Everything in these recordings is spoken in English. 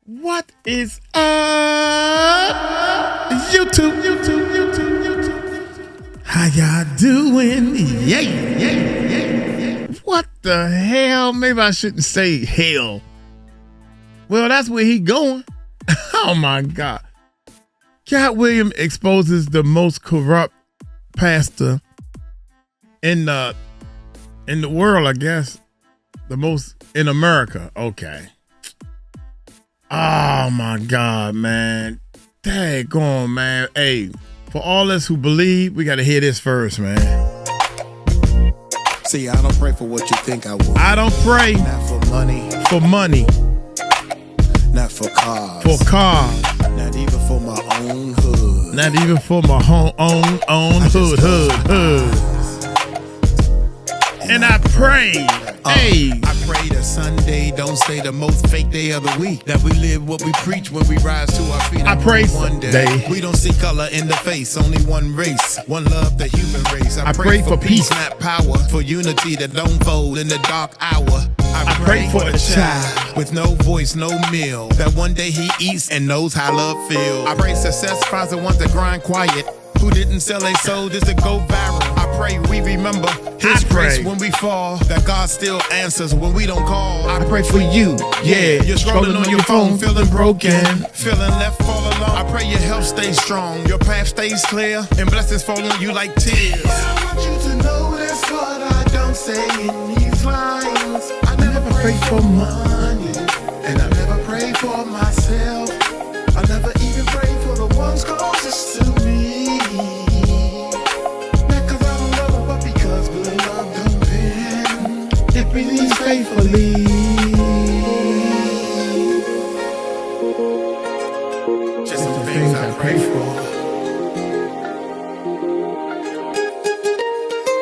What is up? YouTube. How y'all doing? Yeah. What the hell? Maybe I shouldn't say hell. Well, that's where he going. Oh my God. Katt Williams exposes the most corrupt pastor in the world, I guess. The most in America. Okay. Oh my God, man. Daggone, man. Hey, for all us who believe, we got to hear this first, man. See, I don't pray for what you think I want. I don't pray. Not for money. For money. Not for cars. For cars. Not even for my own hood. Not even for my own hood. And I pray, hey. I pray that Sunday don't say the most fake day of the week. That we live what we preach when we rise to our feet. I pray one day we don't see color in the face. Only one race, one love, the human race. I pray for peace, not power. For unity that don't fold in the dark hour. I pray for the child with no voice, no meal. That one day he eats and knows how love feels. I pray success finds the ones that grind quiet. Who didn't sell a soul just to go viral. I pray we remember His grace when we fall. That God still answers when we don't call. I pray for you, yeah. You're scrolling on your phone, feeling broken, feeling left all alone. I pray your health stays strong, your path stays clear, and blessings fall on you like tears. I want you to know that's what I don't say in these lines. I never pray for money, and I never pray for myself. I never even pray for the ones closest to me. It faithfully. Just the things I pray for.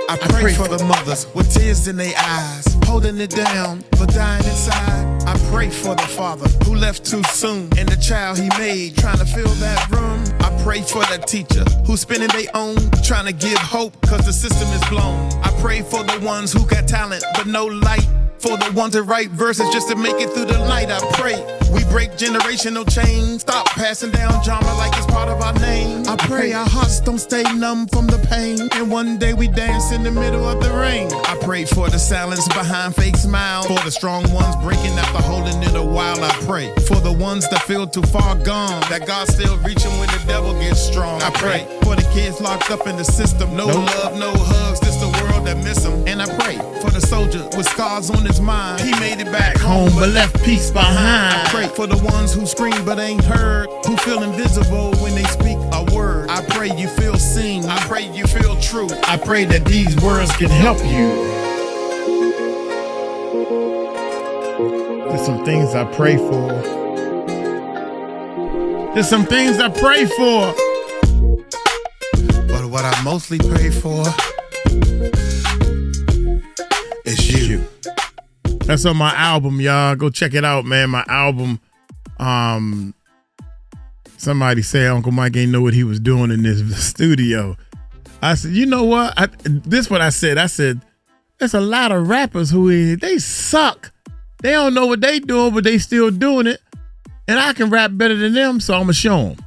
I pray for the mothers with tears in their eyes, holding it down but dying inside. I pray for the father who left too soon and the child he made trying to fill that room. I pray for the teacher who's spinning their own, trying to give hope cause the system is blown. I pray for the ones who got talent but no light, for the ones that write verses just to make it through the night. I pray we break generational chains, stop passing down genre like it's part of our name. I pray our hearts don't stay numb from the pain, and one day we dance in the middle of the rain. I pray for the silence behind fake smiles, for the strong ones breaking after holding it a while. I pray for the ones that feel too far gone, that God's still reaching when the devil gets strong. I pray for the kids locked up in the system, no love, no hugs, just the world that miss them. And I pray for the soldier with scars on his mind, he made it back home but left peace behind. I pray for the ones who scream but ain't heard, who feel invisible when they speak a word. I pray you feel seen, I pray you feel true. I pray that these words can help you. There's some things I pray for. There's some things I pray for. But what I mostly pray for is you. That's on my album, y'all. Go check it out, man. My album. Somebody say Uncle Mike ain't know what he was doing in this studio. I said, you know what? This is what I said. I said, there's a lot of rappers who they suck. They don't know what they doing, but they still doing it. And I can rap better than them, so I'm gonna show them.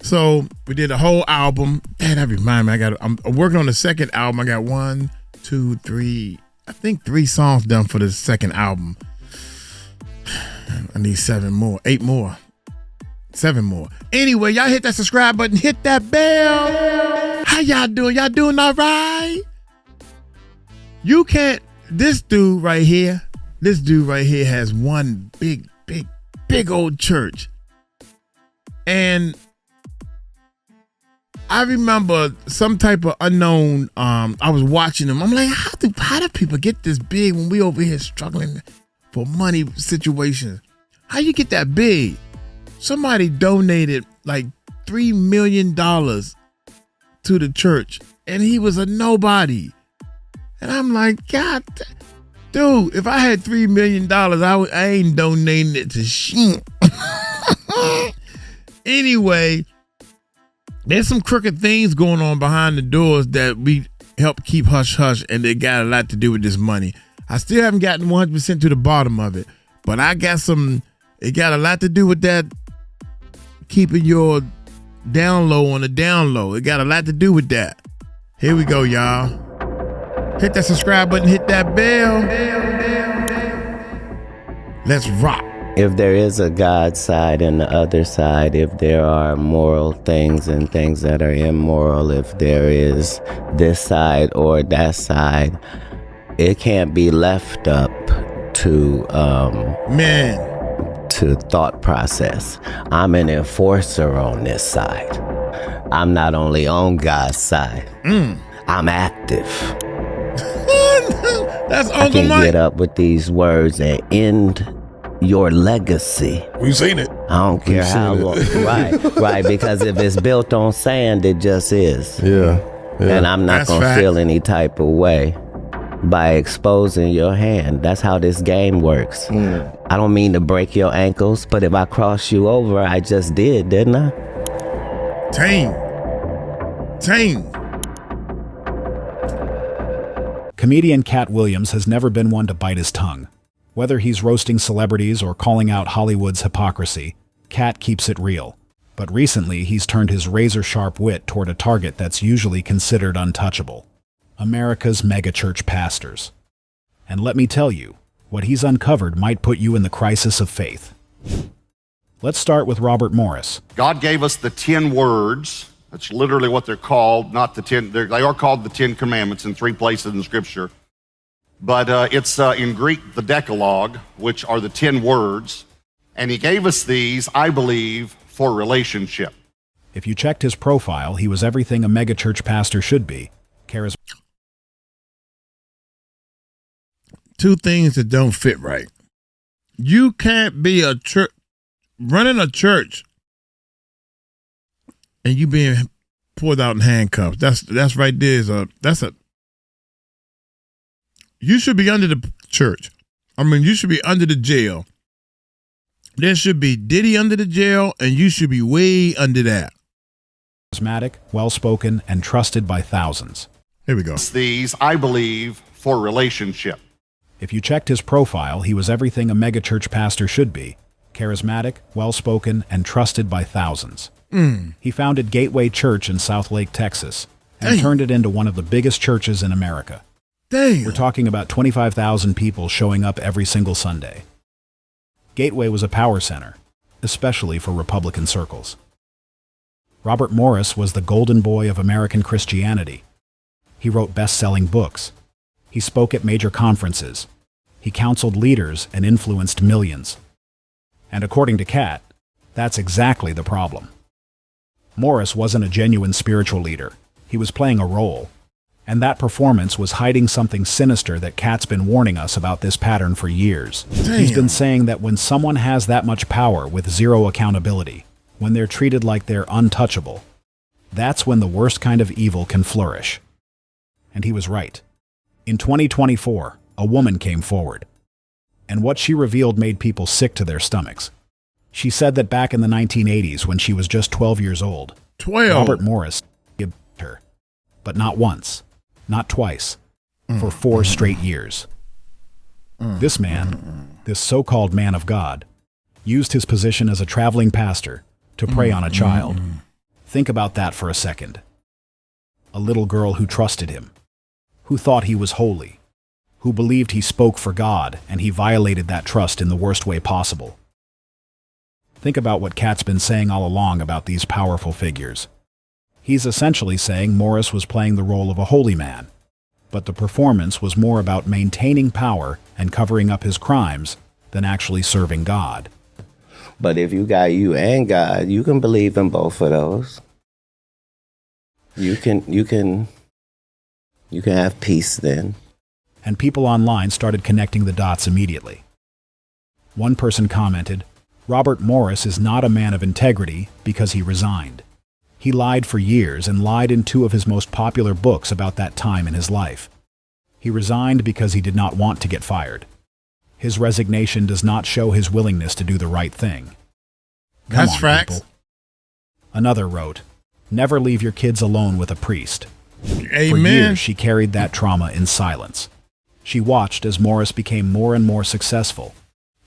So we did a whole album. Man, that remind me, I'm working on the second album. I got 1, 2, 3. I think 3 songs done for the second album. I need 7 more, 8 more, 7 more. Anyway, y'all hit that subscribe button, hit that bell. How y'all doing? Y'all doing all right? You can't, this dude right here has one big old church. And I remember some type of unknown, I was watching them. I'm like, how do people get this big when we over here struggling for money situations? How you get that big? Somebody donated like $3 million to the church, and he was a nobody. And I'm like, God, dude, if I had $3 million, I ain't donating it to shit. Anyway, there's some crooked things going on behind the doors that we help keep hush hush, and they got a lot to do with this money. I still haven't gotten 100% to the bottom of it, but I got some It got a lot to do with that, keeping your down low on the down low. It got a lot to do with that. Here we go, y'all. Hit that subscribe button, hit that bell. Let's rock. If there is a God side and the other side, if there are moral things and things that are immoral, if there is this side or that side, it can't be left up to to thought process. I'm an enforcer on this side. I'm not only on God's side. I'm active. That's Uncle I can Mike. get up with these words and end your legacy. We've seen it. I don't care how long. Right. Because if it's built on sand, it just is. Yeah. And I'm not That's gonna fact. feel any type of way by exposing your hand. That's how this game works. I don't mean to break your ankles, but if I cross you over, I just did, didn't I? Tame. Comedian Katt Williams has never been one to bite his tongue. Whether he's roasting celebrities or calling out Hollywood's hypocrisy, Katt keeps it real. But recently, he's turned his razor-sharp wit toward a target that's usually considered untouchable: America's megachurch pastors. And let me tell you, what he's uncovered might put you in the crisis of faith. Let's start with Robert Morris. God gave us the 10 words. That's literally what they're called, not the 10. They are called the 10 Commandments in 3 places in Scripture. But it's in Greek, the Decalogue, which are the 10 words. And he gave us these, I believe, for relationship. If you checked his profile, he was everything a megachurch pastor should be. Two things that don't fit right. You can't be a church, running a church, and you being pulled out in handcuffs. That's right there. You should be under the church. I mean, you should be under the jail. There should be Diddy under the jail, and you should be way under that. Charismatic, well-spoken, and trusted by thousands. Here we go. These, I believe, for relationship. If you checked his profile, he was everything a megachurch pastor should be: charismatic, well-spoken, and trusted by thousands. He founded Gateway Church in South Lake, Texas, and turned it into one of the biggest churches in America. Damn. We're talking about 25,000 people showing up every single Sunday. Gateway was a power center, especially for Republican circles. Robert Morris was the golden boy of American Christianity. He wrote best-selling books. He spoke at major conferences. He counseled leaders and influenced millions. And according to Katt, that's exactly the problem. Morris wasn't a genuine spiritual leader. He was playing a role. And that performance was hiding something sinister that Katt's been warning us about this pattern for years. He's been saying that when someone has that much power with zero accountability, when they're treated like they're untouchable, that's when the worst kind of evil can flourish. And he was right. In 2024, a woman came forward. And what she revealed made people sick to their stomachs. She said that back in the 1980s, when she was just 12 years old, 12. Robert Morris gave her. But not once. Not twice, for 4 straight years. This man, this so-called man of God, used his position as a traveling pastor to prey on a child. Think about that for a second. A little girl who trusted him, who thought he was holy, who believed he spoke for God, and he violated that trust in the worst way possible. Think about what Katt's been saying all along about these powerful figures. He's essentially saying Morris was playing the role of a holy man, but the performance was more about maintaining power and covering up his crimes than actually serving God. But if you got you and God, you can believe in both of those. You can have peace then. And people online started connecting the dots immediately. One person commented, "Robert Morris is not a man of integrity because he resigned. He lied for years and lied in 2 of his most popular books about that time in his life. He resigned because he did not want to get fired. His resignation does not show his willingness to do the right thing." That's Come on, facts. people. Another wrote, "Never leave your kids alone with a priest." Amen. For years, she carried that trauma in silence. She watched as Morris became more and more successful,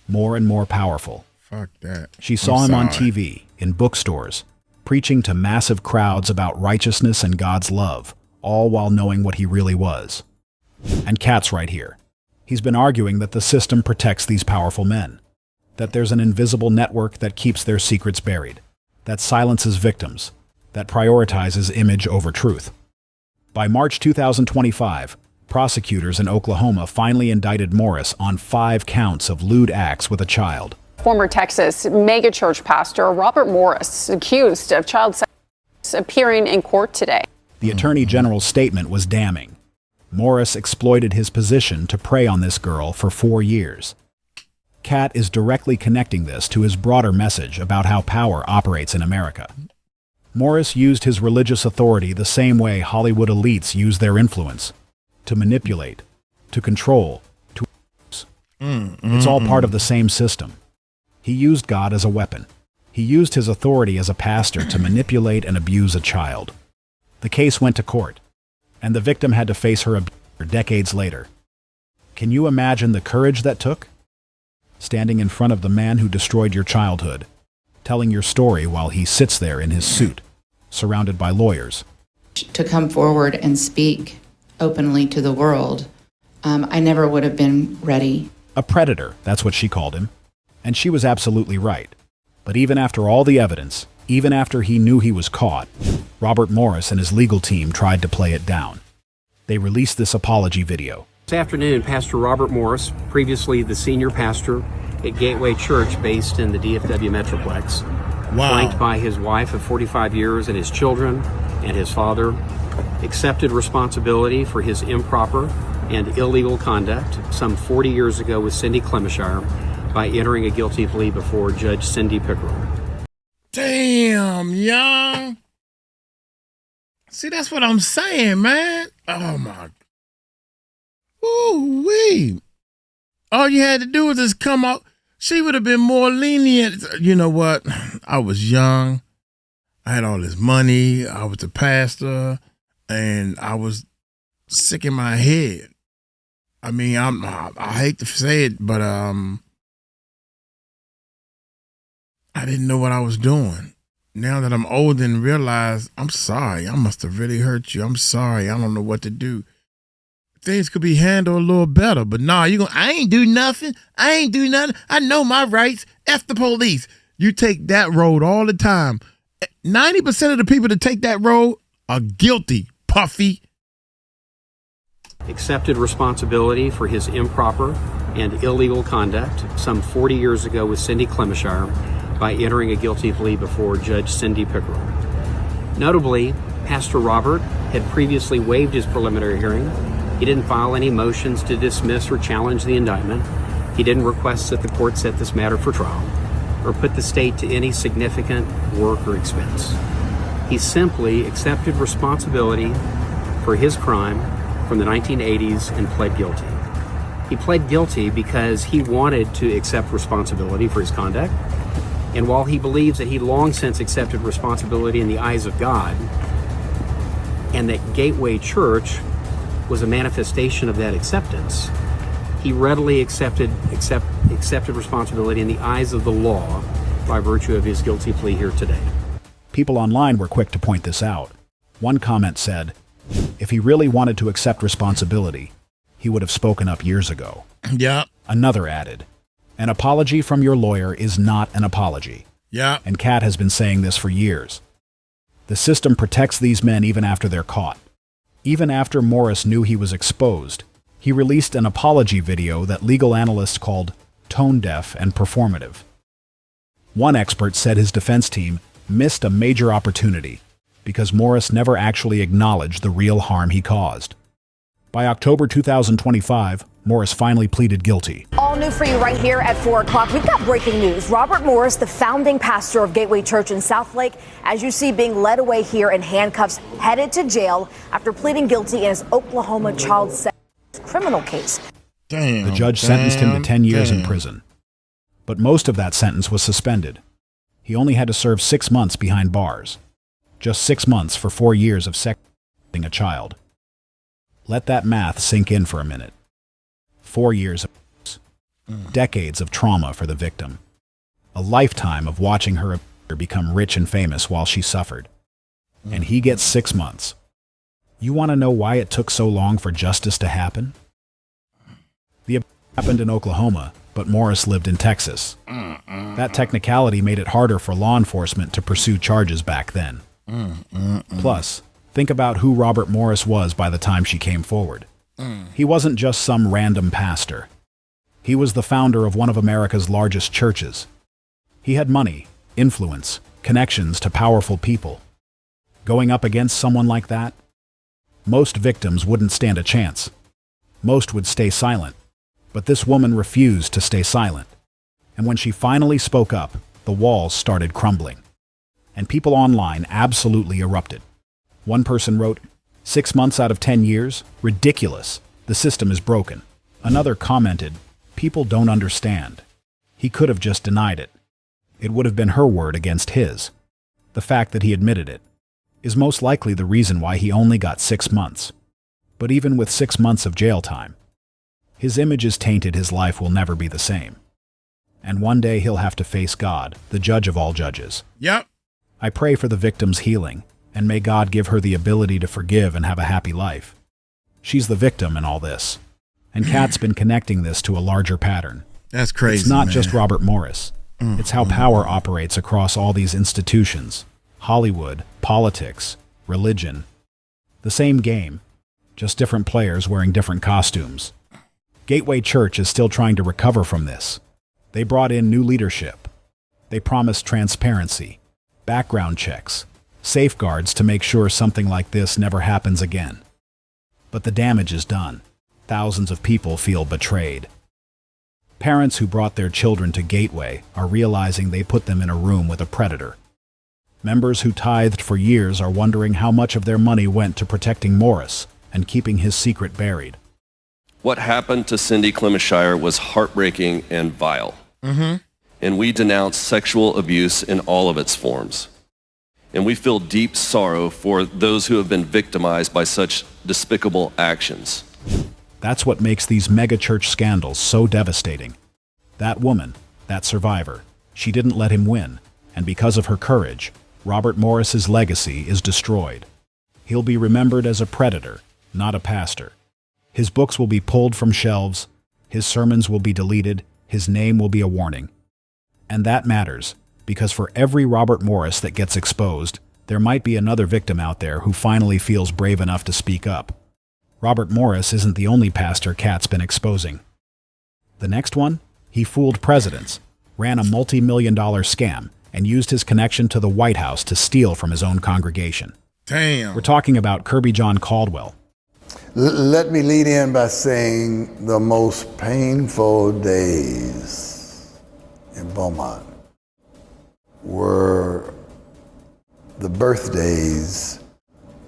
more and more powerful. Fuck that. She saw him on TV, in bookstores, preaching to massive crowds about righteousness and God's love, all while knowing what he really was. And Katt's right here. He's been arguing that the system protects these powerful men, that there's an invisible network that keeps their secrets buried, that silences victims, that prioritizes image over truth. By March 2025, prosecutors in Oklahoma finally indicted Morris on 5 counts of lewd acts with a child. Former Texas megachurch pastor Robert Morris, accused of child sex, appearing in court today. The Attorney General's statement was damning. Morris exploited his position to prey on this girl for 4 years. Katt is directly connecting this to his broader message about how power operates in America. Morris used his religious authority the same way Hollywood elites use their influence, to manipulate, to control, to abuse. It's all part of the same system. He used God as a weapon. He used his authority as a pastor to manipulate and abuse a child. The case went to court, and the victim had to face her abuser decades later. Can you imagine the courage that took? Standing in front of the man who destroyed your childhood, telling your story while he sits there in his suit, surrounded by lawyers. To come forward and speak openly to the world, I never would have been ready. A predator, that's what she called him. And she was absolutely right. But even after all the evidence, even after he knew he was caught, Robert Morris and his legal team tried to play it down. They released this apology video. This afternoon, Pastor Robert Morris, previously the senior pastor at Gateway Church based in the DFW Metroplex, flanked by his wife of 45 years and his children and his father, accepted responsibility for his improper and illegal conduct some 40 years ago with Cindy Clemishire by entering a guilty plea before Judge Cindy Pickerel. Damn, young. See, that's what I'm saying, man. Oh, my. Ooh-wee. All you had to do was just come out. She would have been more lenient. You know what? I was young. I had all this money. I was a pastor. And I was sick in my head. I mean, I hate to say it, but I didn't know what I was doing. Now that I'm older and realize, I'm sorry. I must have really hurt you. I'm sorry. I don't know what to do. Things could be handled a little better, but nah, I ain't do nothing. I ain't do nothing. I know my rights. F the police. You take that road all the time. 90% of the people that take that road are guilty, Puffy. Accepted responsibility for his improper and illegal conduct some 40 years ago with Cindy Clemishire by entering a guilty plea before Judge Cindy Pickerel. Notably, Pastor Robert had previously waived his preliminary hearing. He didn't file any motions to dismiss or challenge the indictment. He didn't request that the court set this matter for trial or put the state to any significant work or expense. He simply accepted responsibility for his crime from the 1980s and pled guilty. He pled guilty because he wanted to accept responsibility for his conduct. And while he believes that he long since accepted responsibility in the eyes of God, and that Gateway Church was a manifestation of that acceptance, he readily accepted responsibility in the eyes of the law by virtue of his guilty plea here today. People online were quick to point this out. One comment said, if he really wanted to accept responsibility, he would have spoken up years ago. Yeah. Another added, an apology from your lawyer is not an apology. Yeah. And Katt has been saying this for years. The system protects these men even after they're caught. Even after Morris knew he was exposed, he released an apology video that legal analysts called tone-deaf and performative. One expert said his defense team missed a major opportunity because Morris never actually acknowledged the real harm he caused. By October 2025, Morris finally pleaded guilty. All new for you right here at 4 o'clock. We've got breaking news. Robert Morris, the founding pastor of Gateway Church in Southlake, as you see, being led away here in handcuffs, headed to jail after pleading guilty in his Oklahoma child sex criminal case. Damn. The judge sentenced him to 10 years in prison. But most of that sentence was suspended. He only had to serve 6 months behind bars. Just 6 months for 4 years of sexting a child. Let that math sink in for a minute. 4 years of decades of trauma for the victim. A lifetime of watching her become rich and famous while she suffered. And he gets 6 months. You want to know why it took so long for justice to happen? The happened in Oklahoma, but Morris lived in Texas. That technicality made it harder for law enforcement to pursue charges back then. Plus, think about who Robert Morris was by the time she came forward. He wasn't just some random pastor. He was the founder of one of America's largest churches. He had money, influence, connections to powerful people. Going up against someone like that? Most victims wouldn't stand a chance. Most would stay silent. But this woman refused to stay silent. And when she finally spoke up, the walls started crumbling. And people online absolutely erupted. One person wrote, 6 months out of 10 years? Ridiculous. The system is broken. Another commented, people don't understand. He could have just denied it. It would have been her word against his. The fact that he admitted it is most likely the reason why he only got 6 months. But even with 6 months of jail time, his image is tainted. His life will never be the same. And one day he'll have to face God, the judge of all judges. Yep. I pray for the victim's healing, and may God give her the ability to forgive and have a happy life. She's the victim in all this. And Katt's been connecting this to a larger pattern. That's crazy. It's not man. just Robert Morris. It's how power operates across all these institutions. Hollywood, politics, religion. The same game, just different players wearing different costumes. Gateway Church is still trying to recover from this. They brought in new leadership. They promised transparency, background checks, safeguards to make sure something like this never happens again. But the damage is done. Thousands of people feel betrayed. Parents who brought their children to Gateway are realizing they put them in a room with a predator. Members who tithed for years are wondering how much of their money went to protecting Morris and keeping his secret buried. What happened to Cindy Clemishire was heartbreaking and vile. And we denounce sexual abuse in all of its forms. And we feel deep sorrow for those who have been victimized by such despicable actions. That's what makes these megachurch scandals so devastating. That woman, that survivor, she didn't let him win, and because of her courage, Robert Morris's legacy is destroyed. He'll be remembered as a predator, not a pastor. His books will be pulled from shelves, his sermons will be deleted, his name will be a warning. And that matters, because for every Robert Morris that gets exposed, there might be another victim out there who finally feels brave enough to speak up. Robert Morris isn't the only pastor Katt's been exposing. The next one? He fooled presidents, ran a multi-million-dollar scam, and used his connection to the White House to steal from his own congregation. Damn. We're talking about Kirbyjon Caldwell. Let me lead in by saying the most painful days in Beaumont were the birthdays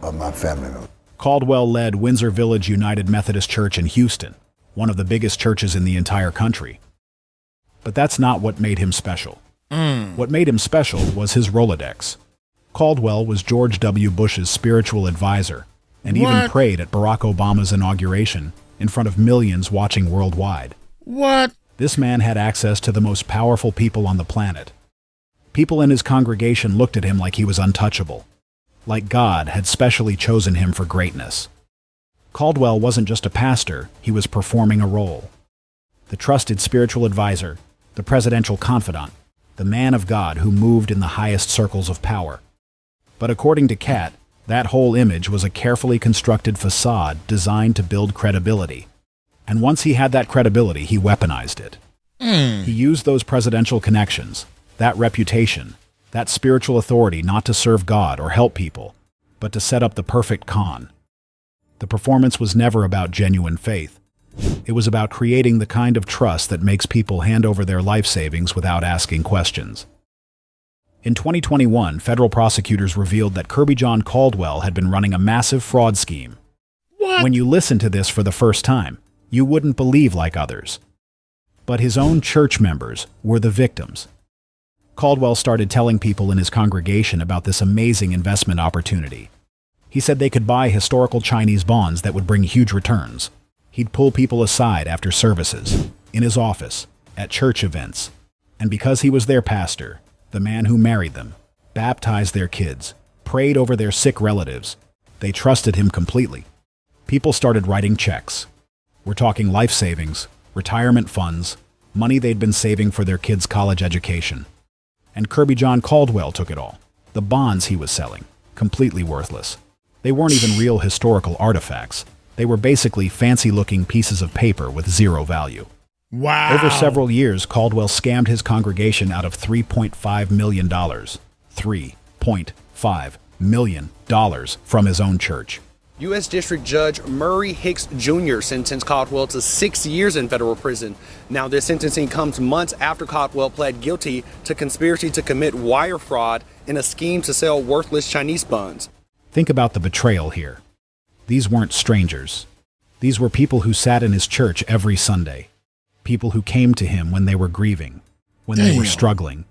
of my family members. Caldwell led Windsor Village United Methodist Church in Houston, one of the biggest churches in the entire country. But that's not what made him special. What made him special was his Rolodex. Caldwell was George W. Bush's spiritual advisor, and even prayed at Barack Obama's inauguration in front of millions watching worldwide. What? This man had access to the most powerful people on the planet. People in his congregation looked at him like he was untouchable, like God had specially chosen him for greatness. Caldwell wasn't just a pastor, he was performing a role. The trusted spiritual advisor, the presidential confidant, the man of God who moved in the highest circles of power. But according to Katt, that whole image was a carefully constructed facade designed to build credibility. And once he had that credibility, he weaponized it. He used those presidential connections, that reputation, that spiritual authority not to serve God or help people, but to set up the perfect con. The performance was never about genuine faith. It was about creating the kind of trust that makes people hand over their life savings without asking questions. In 2021, federal prosecutors revealed that Kirbyjon Caldwell had been running a massive fraud scheme. What? When you listen to this for the first time, you wouldn't believe like others. But his own church members were the victims. Caldwell started telling people in his congregation about this amazing investment opportunity. He said they could buy historical Chinese bonds that would bring huge returns. He'd pull people aside after services, in his office, at church events, And because he was their pastor, the man who married them, baptized their kids, prayed over their sick relatives, they trusted him completely. People started writing checks. We're talking life savings, retirement funds, money they'd been saving for their kids' college education. And Kirbyjon Caldwell took it all. The bonds he was selling, completely worthless. They weren't even real historical artifacts. They were basically fancy-looking pieces of paper with zero value. Wow. Over several years, Caldwell scammed his congregation out of $3.5 million. $3.5 million from his own church. U.S. District Judge Murray Hicks Jr. sentenced Caldwell to 6 years in federal prison. Now, this sentencing comes months after Caldwell pled guilty to conspiracy to commit wire fraud in a scheme to sell worthless Chinese buns. Think about the betrayal here. These weren't strangers. These were people who sat in his church every Sunday. People who came to him when they were grieving, when they were struggling,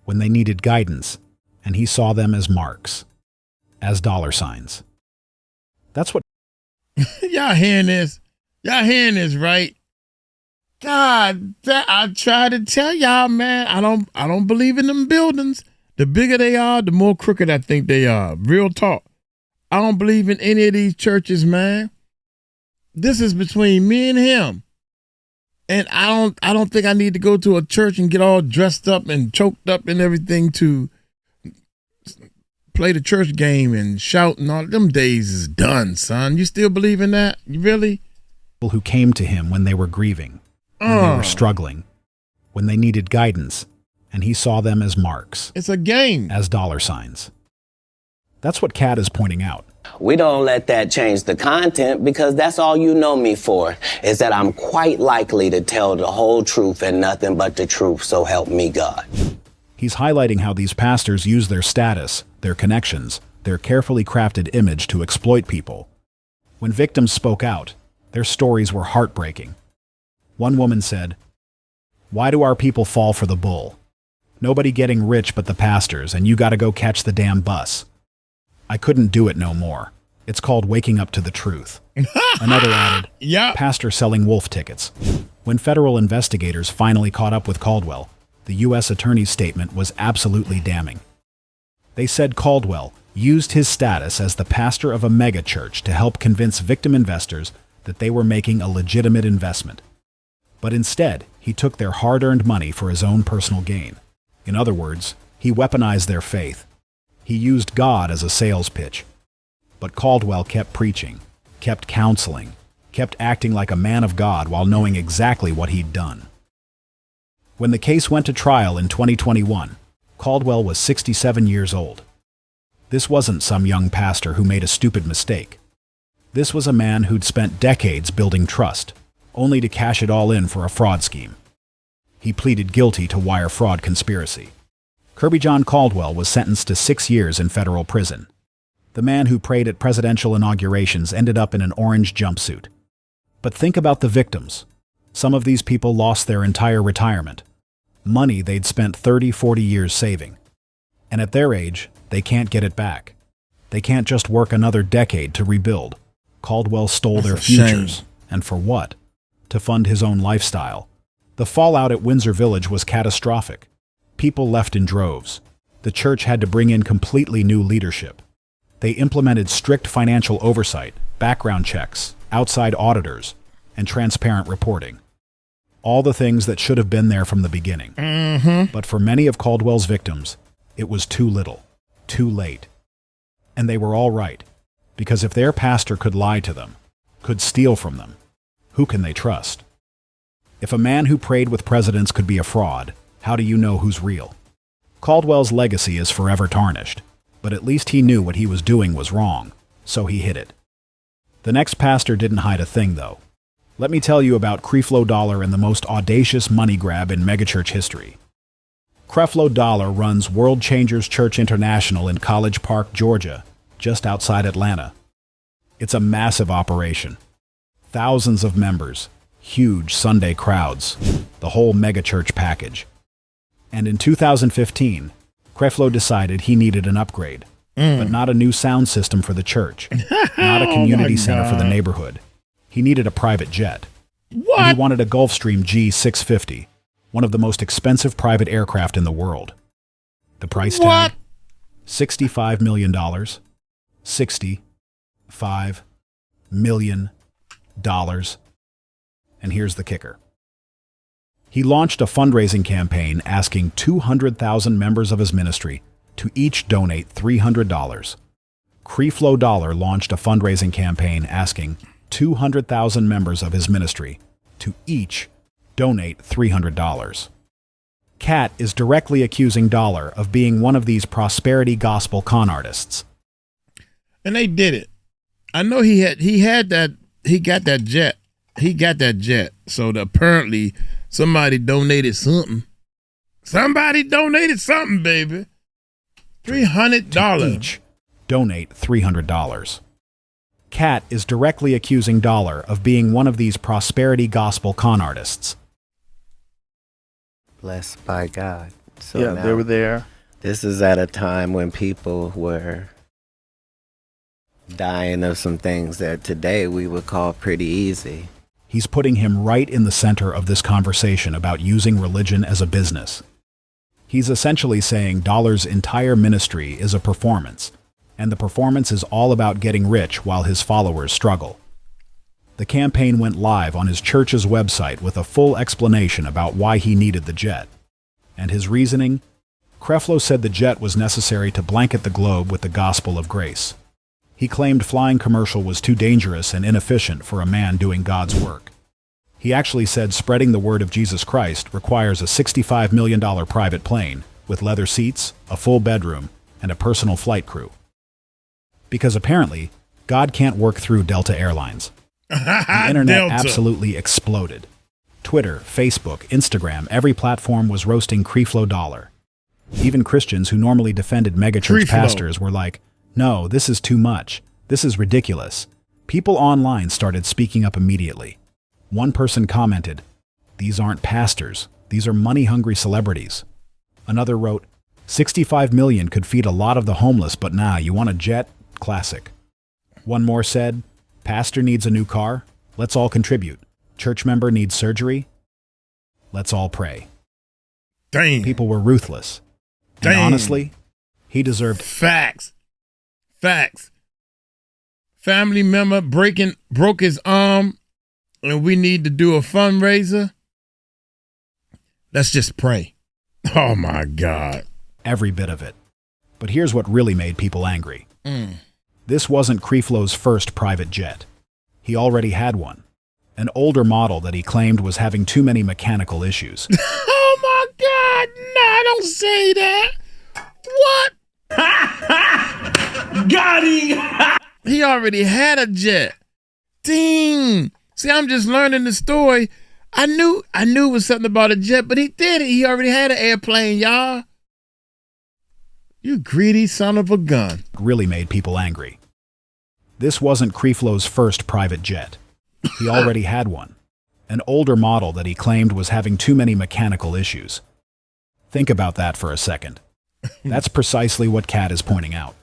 when they needed guidance, and he saw them as marks, as dollar signs. That's what... Y'all hearing this? Y'all hearing this, right? God, I try to tell y'all, man, I don't believe in them buildings. The bigger they are, the more crooked I think they are. Real talk. I don't believe in any of these churches, man. This is between me and him. And I don't think I need to go to a church and get all dressed up and choked up and everything to play the church game and shout and all. Them days is done, son. You still believe in that? You really? People who came to him when they were grieving, when they were struggling, when they needed guidance, and he saw them as marks. It's a game. As dollar signs. That's what Katt is pointing out. We don't let that change the content because that's all you know me for, is that I'm quite likely to tell the whole truth and nothing but the truth, so help me God. He's highlighting how these pastors use their status, their connections, their carefully crafted image to exploit people. When victims spoke out, their stories were heartbreaking. One woman said, "Why do our people fall for the bull? Nobody getting rich but the pastors, and you gotta go catch the damn bus. I couldn't do it no more. It's called waking up to the truth." Another added, "Pastor selling wolf tickets." When federal investigators finally caught up with Caldwell, the U.S. Attorney's statement was absolutely damning. They said Caldwell used his status as the pastor of a megachurch to help convince victim investors that they were making a legitimate investment. But instead, he took their hard-earned money for his own personal gain. In other words, he weaponized their faith. He used God as a sales pitch. But Caldwell kept preaching, kept counseling, kept acting like a man of God while knowing exactly what he'd done. When the case went to trial in 2021, Caldwell was 67 years old. This wasn't some young pastor who made a stupid mistake. This was a man who'd spent decades building trust, only to cash it all in for a fraud scheme. He pleaded guilty to wire fraud conspiracy. Kirbyjon Caldwell was sentenced to 6 years in federal prison. The man who prayed at presidential inaugurations ended up in an orange jumpsuit. But think about the victims. Some of these people lost their entire retirement, money they'd spent 30-40 years saving. And at their age, they can't get it back. They can't just work another decade to rebuild. Caldwell stole their futures. And for what? To fund his own lifestyle. The fallout at Windsor Village was catastrophic. People left in droves. The church had to bring in completely new leadership. They implemented strict financial oversight, background checks, outside auditors, and transparent reporting. All the things that should have been there from the beginning. But for many of Caldwell's victims, it was too little, too late. And they were all right, because if their pastor could lie to them, could steal from them, who can they trust? If a man who prayed with presidents could be a fraud, how do you know who's real? Caldwell's legacy is forever tarnished, but at least he knew what he was doing was wrong, so he hid it. The next pastor didn't hide a thing, though. Let me tell you about Creflo Dollar and the most audacious money grab in megachurch history. Creflo Dollar runs World Changers Church International in College Park, Georgia, just outside Atlanta. It's a massive operation. Thousands of members, huge Sunday crowds, the whole megachurch package. And in 2015, Creflo decided he needed an upgrade, but not a new sound system for the church, not a community center for the neighborhood. He needed a private jet. What? And he wanted a Gulfstream G650, one of the most expensive private aircraft in the world. The price tag? $65 million. $65 million. And here's the kicker. He launched a fundraising campaign asking 200,000 members of his ministry to each donate $300. Creflo Dollar launched a fundraising campaign asking 200,000 members of his ministry to each donate $300. Katt is directly accusing Dollar of being one of these prosperity gospel con artists. And they did it. I know he got that jet. He got that jet. So apparently somebody donated something. Somebody donated something, baby. $300. Each donate $300. Katt is directly accusing Dollar of being one of these prosperity gospel con artists. Blessed by God. So yeah, they were there. This is at a time when people were dying of some things that today we would call pretty easy. He's putting him right in the center of this conversation about using religion as a business. He's essentially saying Dollar's entire ministry is a performance, and the performance is all about getting rich while his followers struggle. The campaign went live on his church's website with a full explanation about why he needed the jet. And his reasoning? Creflo said the jet was necessary to blanket the globe with the gospel of grace. He claimed flying commercial was too dangerous and inefficient for a man doing God's work. He actually said spreading the word of Jesus Christ requires a $65 million private plane with leather seats, a full bedroom, and a personal flight crew. Because apparently, God can't work through Delta Airlines. The internet absolutely exploded. Twitter, Facebook, Instagram, every platform was roasting Creflo Dollar. Even Christians who normally defended megachurch pastors were like, no, this is too much. This is ridiculous. People online started speaking up immediately. One person commented, these aren't pastors. These are money-hungry celebrities. Another wrote, 65 million could feed a lot of the homeless, but nah, you want a jet? Classic. One more said, pastor needs a new car? Let's all contribute. Church member needs surgery? Let's all pray. Dang. People were ruthless. And honestly, he deserved Facts. Family member broke his arm, and we need to do a fundraiser. Let's just pray. Oh my God. Every bit of it. But here's what really made people angry. This wasn't Creflo's first private jet. He already had one. An older model that he claimed was having too many mechanical issues. Oh my God. Nah, don't say that. What? Got him. He already had a jet. Ding. See, I'm just learning the story. I knew it was something about a jet, but he did it. He already had an airplane, y'all. You greedy son of a gun. Really made people angry. This wasn't Creflo's first private jet. He already had one. An older model that he claimed was having too many mechanical issues. Think about that for a second. That's precisely what Katt is pointing out.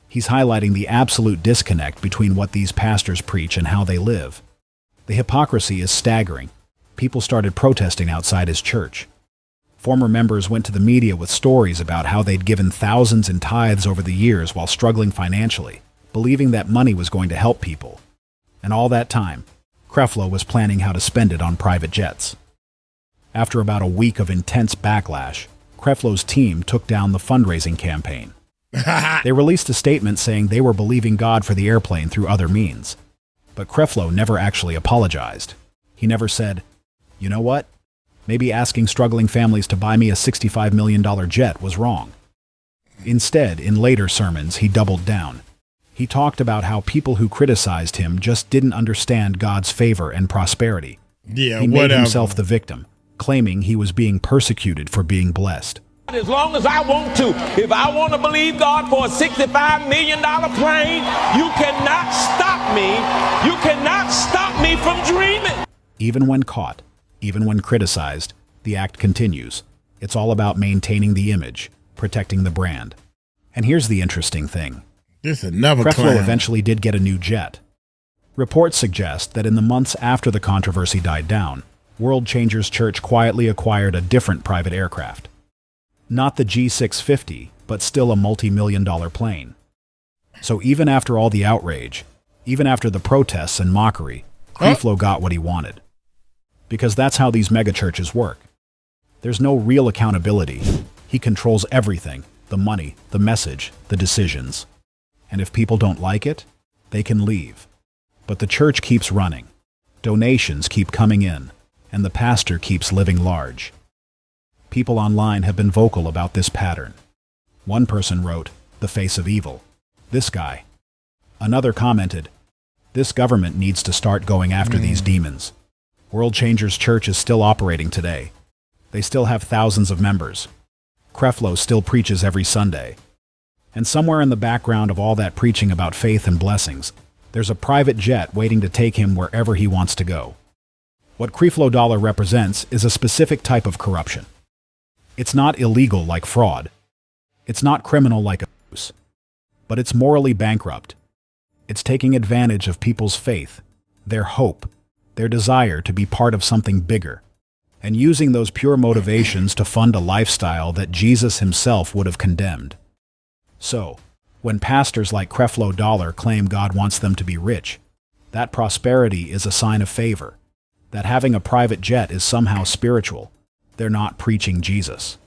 He's highlighting the absolute disconnect between what these pastors preach and how they live. The hypocrisy is staggering. People started protesting outside his church. Former members went to the media with stories about how they'd given thousands in tithes over the years while struggling financially, believing that money was going to help people. And all that time, Creflo was planning how to spend it on private jets. After about a week of intense backlash, Creflo's team took down the fundraising campaign. They released a statement saying they were believing God for the airplane through other means. But Creflo never actually apologized. He never said, you know what? Maybe asking struggling families to buy me a $65 million jet was wrong. Instead, in later sermons, he doubled down. He talked about how people who criticized him just didn't understand God's favor and prosperity. Yeah, he made himself the victim, claiming he was being persecuted for being blessed. As long as I want to. If I want to believe God for a $65 million plane, you cannot stop me. You cannot stop me from dreaming. Even when caught, even when criticized, the act continues. It's all about maintaining the image, protecting the brand. And here's the interesting thing. This is another Creflo clown. eventually did get a new jet. Reports suggest that in the months after the controversy died down, World Changers Church quietly acquired a different private aircraft. Not the G650, but still a multi-million-dollar plane. So even after all the outrage, even after the protests and mockery, Creflo got what he wanted. Because that's how these megachurches work. There's no real accountability. He controls everything, the money, the message, the decisions. And if people don't like it, they can leave. But the church keeps running. Donations keep coming in, and the pastor keeps living large. People online have been vocal about this pattern. One person wrote, "The face of evil. This guy." Another commented, "This government needs to start going after these demons." World Changers Church is still operating today. They still have thousands of members. Creflo still preaches every Sunday. And somewhere in the background of all that preaching about faith and blessings, there's a private jet waiting to take him wherever he wants to go. What Creflo Dollar represents is a specific type of corruption. It's not illegal like fraud. It's not criminal like abuse. But it's morally bankrupt. It's taking advantage of people's faith, their hope, their desire to be part of something bigger, and using those pure motivations to fund a lifestyle that Jesus himself would have condemned. So, when pastors like Creflo Dollar claim God wants them to be rich, that prosperity is a sign of favor, that having a private jet is somehow spiritual, they're not preaching Jesus.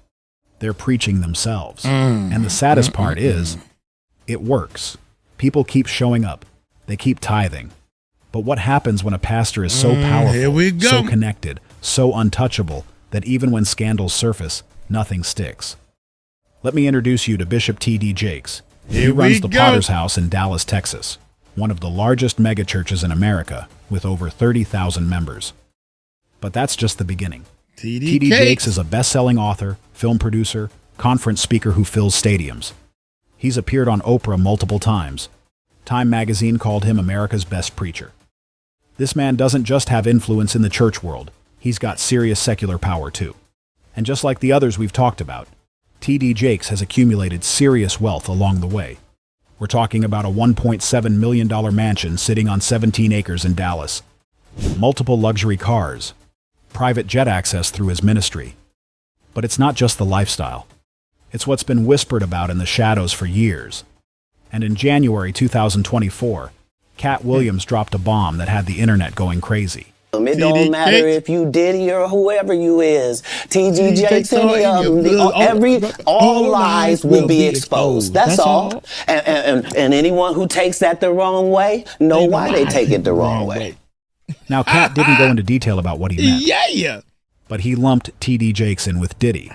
They're preaching themselves. And the saddest part is, it works. People keep showing up. They keep tithing. But what happens when a pastor is so powerful, so connected, so untouchable, that even when scandals surface, nothing sticks? Let me introduce you to Bishop T.D. Jakes. He runs the Potter's House in Dallas, Texas, one of the largest megachurches in America, with over 30,000 members. But that's just the beginning. T.D. Jakes is a best-selling author, film producer, conference speaker who fills stadiums. He's appeared on Oprah multiple times. Time magazine called him America's best preacher. This man doesn't just have influence in the church world, he's got serious secular power too. And just like the others we've talked about, T.D. Jakes has accumulated serious wealth along the way. We're talking about a $1.7 million mansion sitting on 17 acres in Dallas, multiple luxury cars, private jet access through his ministry. But it's not just the lifestyle. It's what's been whispered about in the shadows for years. And in January 2024, Katt Williams dropped a bomb that had the internet going crazy. It don't matter if you Diddy or whoever you is. T.D. Jakes, any of them, all lies will be exposed. That's all. And anyone who takes that the wrong way, know why they take it the wrong way. Now, Katt didn't go into detail about what he meant. But he lumped T.D. Jakes in with Diddy.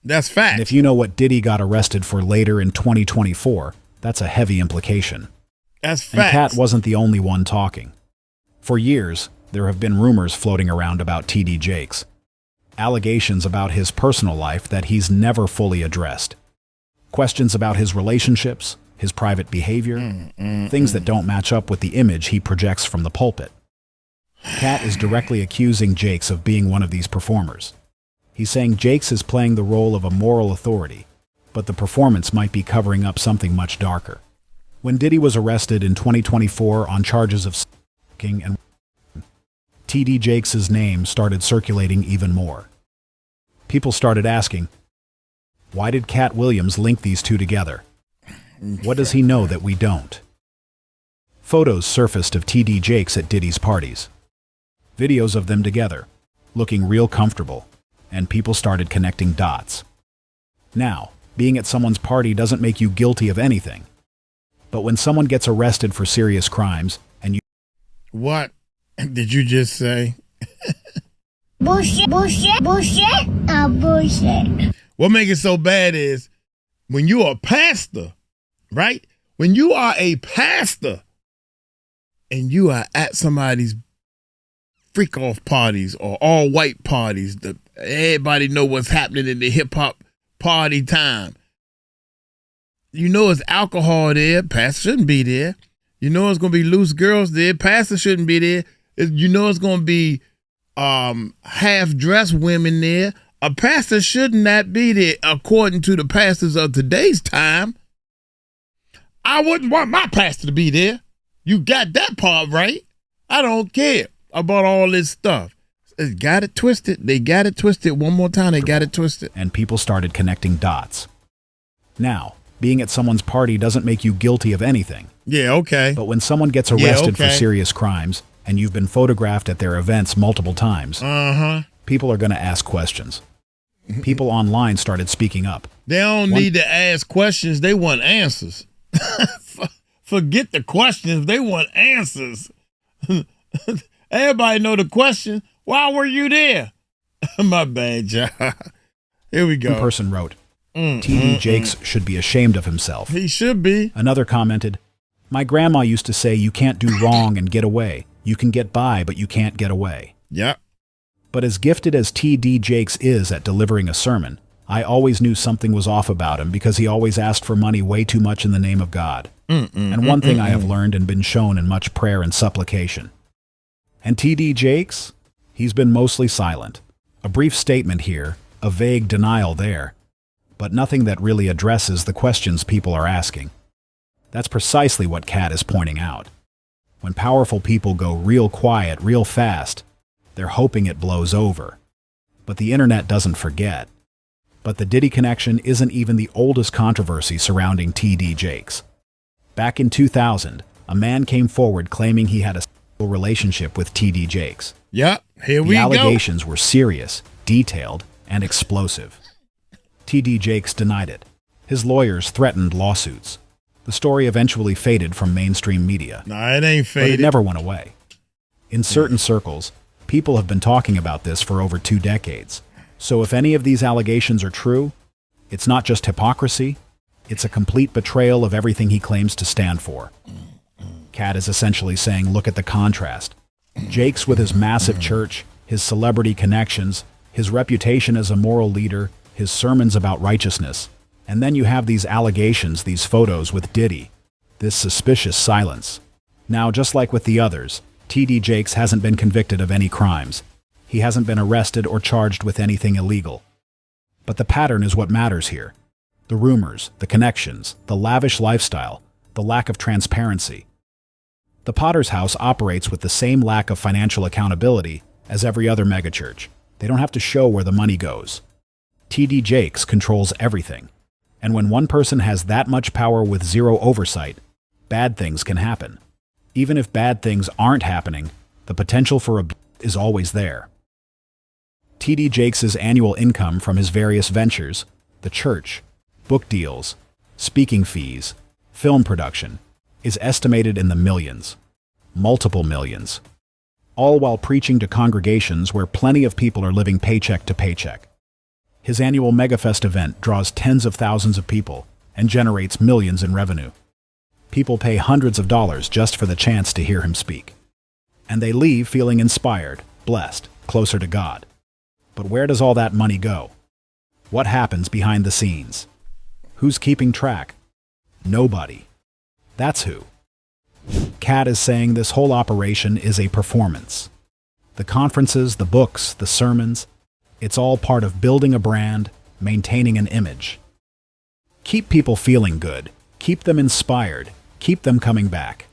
That's fact. And if you know what Diddy got arrested for later in 2024, that's a heavy implication. That's fact. And Katt wasn't the only one talking. For years, there have been rumors floating around about T.D. Jakes. Allegations about his personal life that he's never fully addressed. Questions about his relationships, his private behavior, things that don't match up with the image he projects from the pulpit. Katt is directly accusing Jakes of being one of these performers. He's saying Jakes is playing the role of a moral authority, but the performance might be covering up something much darker. When Diddy was arrested in 2024 on charges of stalking and T.D. Jakes' name started circulating even more. People started asking, why did Katt Williams link these two together? What does he know that we don't? Photos surfaced of T.D. Jakes at Diddy's parties. Videos of them together, looking real comfortable, and people started connecting dots. Now, being at someone's party doesn't make you guilty of anything. But when someone gets arrested for serious crimes, and you... What did you just say? Bullshit. What makes it so bad is when you're a pastor, right? When you are a pastor and you are at somebody's freak off parties or all white parties, everybody know what's happening in the hip hop party time. You know it's alcohol there, pastor shouldn't be there. You know it's gonna be loose girls there, pastor shouldn't be there. You know it's gonna be half-dressed women there. A pastor should not be there according to the pastors of today's time. I wouldn't want my pastor to be there. You got that part right. I don't care about all this stuff. They got it twisted. They got it twisted. One more time, they got it twisted. And people started connecting dots. Now, being at someone's party doesn't make you guilty of anything. Yeah, okay. But when someone gets arrested for serious crimes, and you've been photographed at their events multiple times, people are going to ask questions. People online started speaking up. They don't need to ask questions. They want answers. Forget the questions. They want answers. Everybody know the question. Why were you there? My bad, John. Here we go. One person wrote, T.D. Jakes should be ashamed of himself. He should be. Another commented, my grandma used to say you can't do wrong and get away. You can get by, but you can't get away. Yep. But as gifted as T.D. Jakes is at delivering a sermon, I always knew something was off about him because he always asked for money way too much in the name of God. And one thing I have learned and been shown in much prayer and supplication. And T.D. Jakes? He's been mostly silent. A brief statement here, a vague denial there, but nothing that really addresses the questions people are asking. That's precisely what Katt is pointing out. When powerful people go real quiet, real fast, they're hoping it blows over. But the internet doesn't forget. But the Diddy connection isn't even the oldest controversy surrounding T.D. Jakes. Back in 2000, a man came forward claiming he had a sexual relationship with T.D. Jakes. Yep, here we go. The allegations were serious, detailed, and explosive. T.D. Jakes denied it. His lawyers threatened lawsuits. The story eventually faded from mainstream media. Nah, it ain't faded. But it never went away. In certain circles, people have been talking about this for over 2 decades. So if any of these allegations are true, it's not just hypocrisy, it's a complete betrayal of everything he claims to stand for. Katt is essentially saying, look at the contrast. Jakes with his massive church, his celebrity connections, his reputation as a moral leader, his sermons about righteousness. And then you have these allegations, these photos with Diddy, this suspicious silence. Now, just like with the others, T.D. Jakes hasn't been convicted of any crimes. He hasn't been arrested or charged with anything illegal. But the pattern is what matters here. The rumors, the connections, the lavish lifestyle, the lack of transparency. The Potter's House operates with the same lack of financial accountability as every other megachurch. They don't have to show where the money goes. T.D. Jakes controls everything. And when one person has that much power with zero oversight, bad things can happen. Even if bad things aren't happening, the potential for abuse is always there. T.D. Jakes' annual income from his various ventures, the church, book deals, speaking fees, film production, is estimated in the millions, multiple millions, all while preaching to congregations where plenty of people are living paycheck to paycheck. His annual MegaFest event draws tens of thousands of people and generates millions in revenue. People pay hundreds of dollars just for the chance to hear him speak. And they leave feeling inspired, blessed, closer to God. But where does all that money go? What happens behind the scenes? Who's keeping track? Nobody. That's who. Katt is saying this whole operation is a performance. The conferences, the books, the sermons, it's all part of building a brand, maintaining an image. Keep people feeling good, keep them inspired, keep them coming back.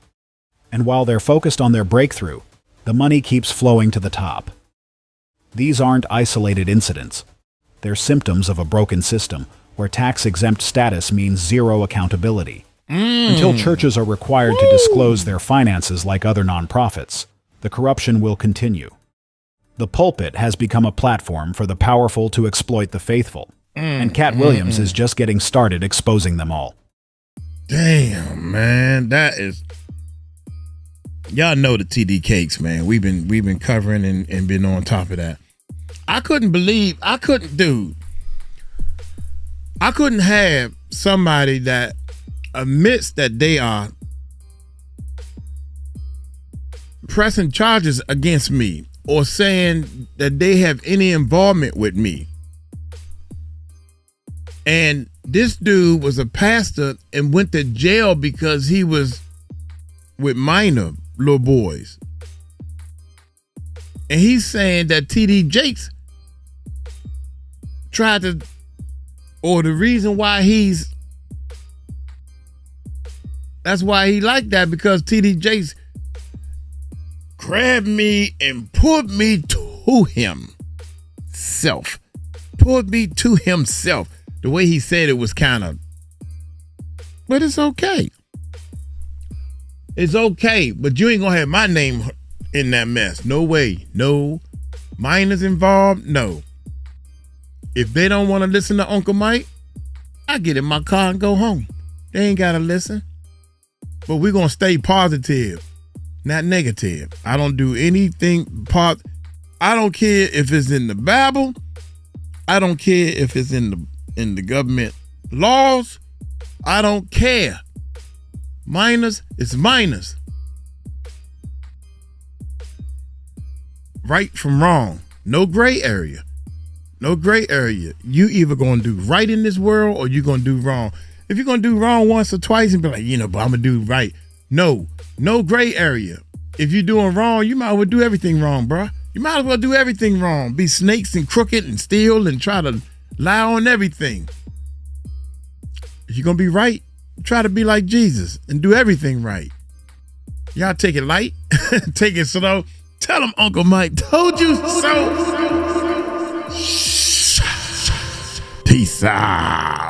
And while they're focused on their breakthrough, the money keeps flowing to the top. These aren't isolated incidents. They're symptoms of a broken system where tax-exempt status means zero accountability. Until churches are required to disclose their finances like other nonprofits, the corruption will continue. The pulpit has become a platform for the powerful to exploit the faithful, and Katt Williams is just getting started exposing them all. Damn, man, that is. Y'all know the TD cakes, man. We've been covering and been on top of that. I couldn't have somebody that admits that they are pressing charges against me or saying that they have any involvement with me. And this dude was a pastor and went to jail because he was with minor little boys. And he's saying that T.D. Jakes tried to, or the reason why that's why he liked that, because T.D. Jakes grabbed me and put me to to himself. Pulled me to himself. The way he said it was kind of, but it's okay. It's okay, but you ain't gonna have my name in that mess. No way. No. Minors involved? No. If they don't want to listen to Uncle Mike, I get in my car and go home. They ain't gotta listen. But we're gonna stay positive, not negative. I don't do anything I don't care if it's in the Bible. I don't care if it's in the government laws. I don't care. Minors is minors. Right from wrong. No gray area. No gray area. You either gonna do right in this world or you gonna do wrong. If you're gonna do wrong once or twice and be like, but I'm gonna do right. No gray area. If you're doing wrong, you might as well do everything wrong, bruh. You might as well do everything wrong. Be snakes and crooked and steal and try to lie on everything. If you're gonna be right, try to be like Jesus and do everything right. Y'all take it light, take it slow. Tell them Uncle Mike told you so. Peace out.